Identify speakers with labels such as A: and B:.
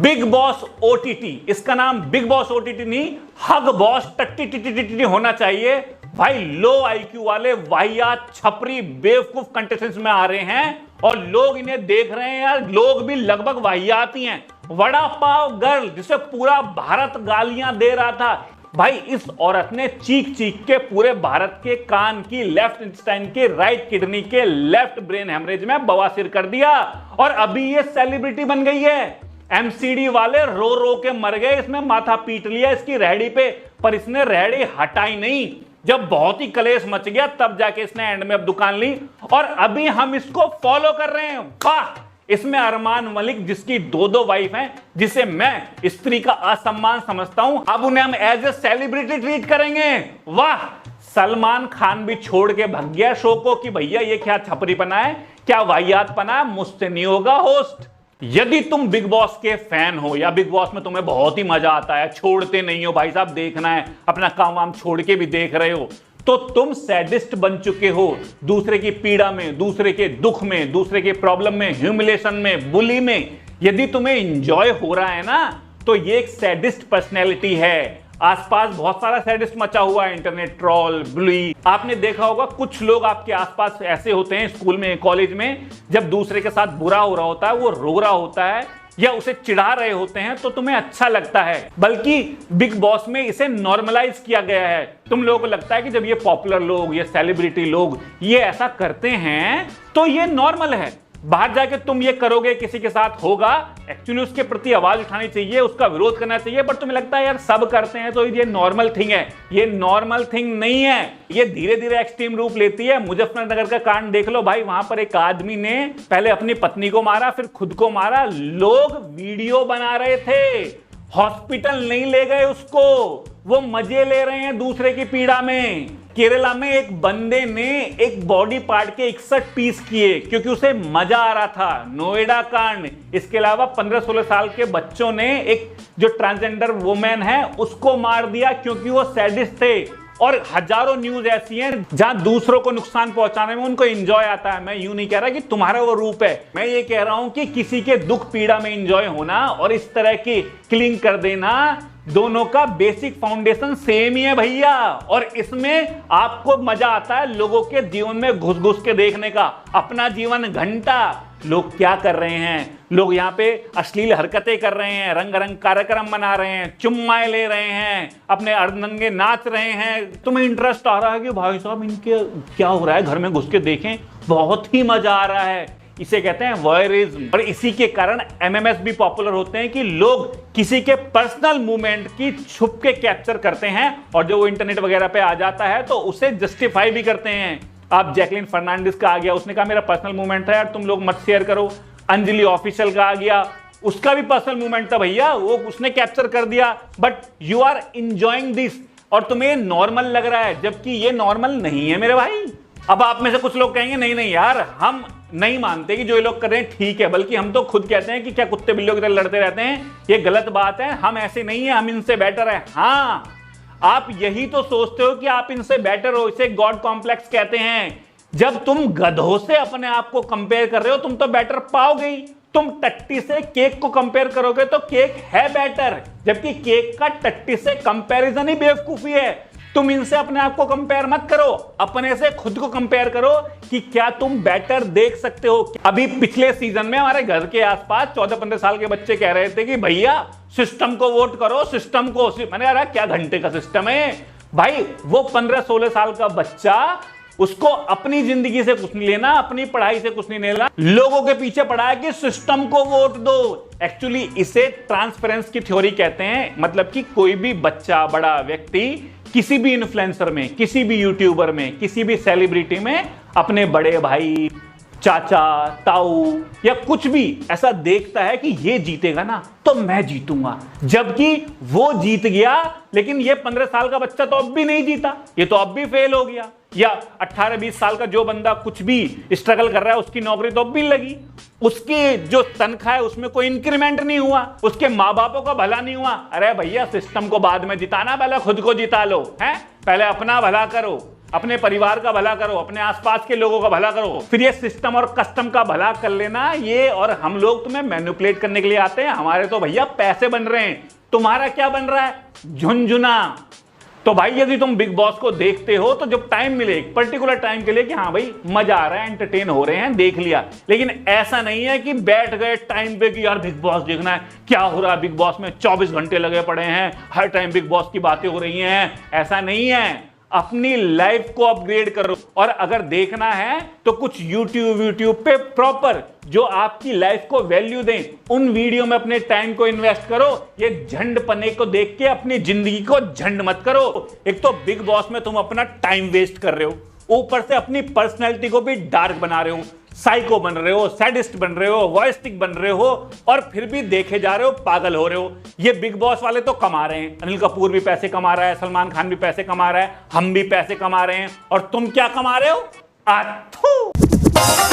A: Big boss OTT, इसका नाम big boss OTT नहीं, हग बॉस टट्टी होना चाहिए। भाई लो आईक्यू वाले वाहियात छपरी बेवकूफ कंटेस्टेंट्स में आ रहे हैं और लोग इन्हें देख रहे हैं यार, लोग भी लगभग वाहियात ही हैं। वड़ा पाव गर्ल जिसे पूरा भारत गालियां दे रहा था, भाई इस औरत ने चीख चीख के पूरे भारत के कान की, लेफ्ट इंटेस्टाइन के, राइट किडनी के, लेफ्ट ब्रेन हेमरेज में बवासीर कर दिया और अभी ये सेलिब्रिटी बन गई है। एमसीडी वाले रो रो के मर गए, इसमें माथा पीट लिया इसकी रेहड़ी पे, पर इसने रेहड़ी हटाई नहीं। जब बहुत ही कलेश मच गया तब जाके इसने एंड में अब दुकान ली और अभी हम इसको फॉलो कर रहे हैं। वाह, इसमें अरमान मलिक जिसकी दो वाइफ हैं, जिसे मैं स्त्री का असम्मान समझता हूं, अब उन्हें हम एज ए सेलिब्रिटी ट्रीट करेंगे। वाह, सलमान खान भी छोड़ के भाग गया शो को कि भैया ये क्या छपरी पना है, क्या वाहियात पना है, मुझसे नहीं होगा होस्ट। यदि तुम बिग बॉस के फैन हो या बिग बॉस में तुम्हें बहुत ही मजा आता है, छोड़ते नहीं हो भाई साहब, देखना है, अपना काम वाम छोड़ के भी देख रहे हो, तो तुम सैडिस्ट बन चुके हो। दूसरे की पीड़ा में, दूसरे के दुख में, दूसरे के प्रॉब्लम में, ह्यूमिलेशन में, बुली में यदि तुम्हें इंजॉय हो रहा है ना, तो ये एक सैडिस्ट पर्सनैलिटी है। आसपास बहुत सारा सैडिस्ट मचा हुआ है, इंटरनेट ट्रोल, बुली। आपने देखा होगा कुछ लोग आपके आसपास ऐसे होते हैं, स्कूल में, कॉलेज में, जब दूसरे के साथ बुरा हो रहा होता है, वो रो रहा होता है या उसे चिढ़ा रहे होते हैं, तो तुम्हें अच्छा लगता है। बल्कि बिग बॉस में इसे नॉर्मलाइज किया गया है। तुम लोगों को लगता है कि जब ये पॉपुलर लोग, ये सेलिब्रिटी लोग ये ऐसा करते हैं तो ये नॉर्मल है। बाहर जाके तुम ये करोगे, किसी के साथ होगा, एक्चुअली उसके प्रति आवाज उठानी चाहिए, उसका विरोध करना चाहिए, पर तुम्हें लगता है यार सब करते हैं तो ये नॉर्मल थिंग है। ये नॉर्मल थिंग नहीं है, ये धीरे धीरे एक्सट्रीम रूप लेती है। मुजफ्फरनगर का कांड देख लो भाई, वहां पर एक आदमी ने पहले अपनी पत्नी को मारा, फिर खुद को मारा, लोग वीडियो बना रहे थे, हॉस्पिटल नहीं ले गए उसको, वो मजे ले रहे हैं दूसरे की पीड़ा में। केरला में एक बंदे ने एक बॉडी पार्ट के 61 पीस किए क्योंकि उसे मजा आ रहा था। नोएडा कांड, इसके अलावा 15-16 साल के बच्चों ने एक जो ट्रांसजेंडर वुमेन है उसको मार दिया क्योंकि वो सैडिस्ट थे। और हजारों न्यूज ऐसी हैं जहां दूसरों को नुकसान पहुंचाने में उनको एंजॉय आता है। मैं यूं नहीं कह रहा कि तुम्हारा वो रूप है, मैं ये कह रहा हूं कि किसी के दुख पीड़ा में एंजॉय होना और इस तरह की क्लिंग कर देना, दोनों का बेसिक फाउंडेशन सेम ही है भैया। और इसमें आपको मजा आता है लोगों के जीवन में घुस घुस के देखने का। अपना जीवन घंटा, लोग क्या कर रहे हैं, लोग यहाँ पे अश्लील हरकतें कर रहे हैं, रंग कार्यक्रम मना रहे हैं, चुम्माएं ले रहे हैं, अपने अर्धनंगे नाच रहे हैं। तुम्हें इंटरेस्ट आ रहा है कि भाई साहब इनके क्या हो रहा है, घर में घुस के देखें, बहुत ही मजा आ रहा है। इसे कहते हैं वॉयरिज्म। और इसी के कारण एमएमएस भी पॉपुलर होते हैं कि लोग किसी के पर्सनल मूवमेंट की छुप के कैप्चर करते हैं और जो वो इंटरनेट वगैरह पे आ जाता है तो उसे जस्टिफाई भी करते हैं। आप जैकलिन फर्नांडिस का आ गया, उसने कहा मेरा पर्सनल मूवमेंट था यार, तुम लोग मत शेयर करो। अंजलि ऑफिशियल का आ गया, उसका भी पर्सनल मूवमेंट था भैया, वो उसने कैप्चर कर दिया, but you are enjoying this और तुम्हें नॉर्मल लग रहा है, जबकि ये नॉर्मल नहीं है मेरे भाई। अब आप में से कुछ लोग कहेंगे नहीं नहीं यार, हम नहीं मानते कि जो ये लोग कर रहे हैं ठीक है, बल्कि हम तो खुद कहते हैं कि क्या कुत्ते बिल्लियों की तरह लड़ते रहते हैं, ये गलत बात है, हम ऐसे नहीं है, हम इनसे बेटर है। हाँ, आप यही तो सोचते हो कि आप इनसे बेटर हो, इसे गॉड कॉम्प्लेक्स कहते हैं। जब तुम गधों से अपने आप को कंपेयर कर रहे हो तुम तो बेटर पाओगे ही। तुम टट्टी से केक को कंपेयर करोगे तो केक है बेटर, जबकि केक का टट्टी से कंपैरिजन ही बेवकूफी है। तुम इनसे अपने आप को कंपेयर मत करो, अपने से खुद को कंपेयर करो कि क्या तुम बेटर देख सकते हो। अभी पिछले सीजन में हमारे घर के आसपास 14-15 साल के बच्चे कह रहे थे कि भैया सिस्टम को वोट करो, सिस्टम को। मैंने कहा क्या घंटे का सिस्टम है भाई। वो 15-16 साल का बच्चा, उसको अपनी जिंदगी से कुछ नहीं लेना, अपनी पढ़ाई से कुछ नहीं लेना, लोगों के पीछे पड़ा है कि सिस्टम को वोट दो। एक्चुअली इसे ट्रांसपेरेंस की थ्योरी कहते हैं। मतलब कि कोई भी बच्चा, बड़ा व्यक्ति किसी भी इन्फ्लुएंसर में, किसी भी यूट्यूबर में, किसी भी सेलिब्रिटी में अपने बड़े भाई, चाचा, ताऊ या कुछ भी ऐसा देखता है कि ये जीतेगा ना तो मैं जीतूंगा, जबकि वो जीत गया लेकिन ये 15 साल का बच्चा तो अब भी नहीं जीता, ये तो अब भी फेल हो गया। या 18-20 साल का जो बंदा कुछ भी स्ट्रगल कर रहा है, उसकी नौकरी तो अब भी लगी, उसकी जो तनख्वाह है उसमें कोई इंक्रीमेंट नहीं हुआ, उसके माँ बापों का भला नहीं हुआ। अरे भैया सिस्टम को बाद में जिताना, पहले खुद को जिता लो, हैं, पहले अपना भला करो। अपने परिवार का भला करो, अपने आसपास के लोगों का भला करो, फिर ये सिस्टम और कस्टम का भला कर लेना। ये और हम लोग तुम्हें मैनिपुलेट करने के लिए आते हैं। हमारे तो भैया पैसे बन रहे हैं, तुम्हारा क्या बन रहा है? झुनझुना। तो भाई यदि तुम बिग बॉस को देखते हो तो जब टाइम मिले एक पर्टिकुलर टाइम के लिए कि हाँ भाई मजा आ रहा है, एंटरटेन हो रहे हैं, देख लिया। लेकिन ऐसा नहीं है कि बैठ गए टाइम पे कि यार बिग बॉस देखना है, क्या हो रहा है बिग बॉस में, 24 घंटे लगे पड़े हैं, हर टाइम बिग बॉस की बातें हो रही हैं। ऐसा नहीं है। अपनी लाइफ को अपग्रेड करो, और अगर देखना है तो कुछ यूट्यूब पे प्रॉपर जो आपकी लाइफ को वैल्यू दें, उन वीडियो में अपने टाइम को इन्वेस्ट करो। ये झंड पने को देख के अपनी जिंदगी को झंड मत करो। एक तो बिग बॉस में तुम अपना टाइम वेस्ट कर रहे हो, ऊपर से अपनी पर्सनैलिटी को भी डार्क बना रहे हो, साइको बन रहे हो, सैडिस्ट बन रहे हो, वॉयस्टिक बन रहे हो, और फिर भी देखे जा रहे हो, पागल हो रहे हो। ये बिग बॉस वाले तो कमा रहे हैं, अनिल कपूर भी पैसे कमा रहा है, सलमान खान भी पैसे कमा रहा है, हम भी पैसे कमा रहे हैं, और तुम क्या कमा रहे हो? आथू।